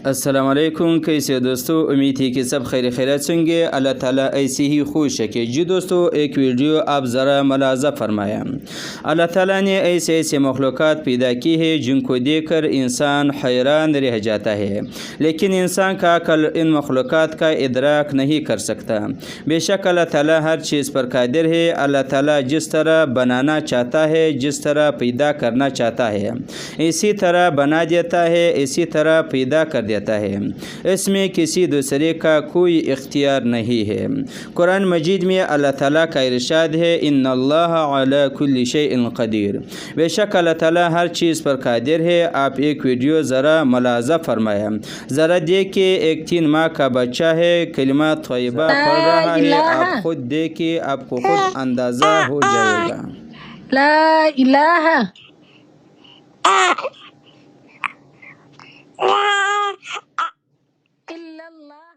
السلام علیکم، کیسے دوستو؟ امید ہے کہ سب خیر خیریت سے ہوں گے۔ اللہ تعالیٰ ایسی ہی خوش رکھے۔ جی دوستو، ایک ویڈیو آپ ذرا ملاحظہ فرمایا۔ اللہ تعالیٰ نے ایسے ایسے مخلوقات پیدا کی ہے جن کو دیکھ کر انسان حیران رہ جاتا ہے، لیکن انسان کا عقل ان مخلوقات کا ادراک نہیں کر سکتا۔ بے شک اللہ تعالیٰ ہر چیز پر قادر ہے۔ اللہ تعالیٰ جس طرح بنانا چاہتا ہے، جس طرح پیدا کرنا چاہتا ہے، اسی طرح بنا دیتا ہے، اسی طرح پیدا کر دیتا ہے۔ اس میں کسی دوسرے کا کوئی اختیار نہیں ہے۔ قرآن مجید میں اللہ تعالیٰ کا ارشاد ہے، ان اللہ علی کل شیء قدیر۔ بے شک اللہ تعالیٰ ہر چیز پر قادر ہے۔ آپ ایک ویڈیو ذرا ملاحظہ فرمایا، ذرا دیکھیں۔ ایک 3 ماہ کا بچہ ہے، کلمہ طیبہ پڑھ رہا ہے۔ آپ خود دیکھیں، آپ کو خود اندازہ ہو جائے گا۔ لا الہ الا اللہ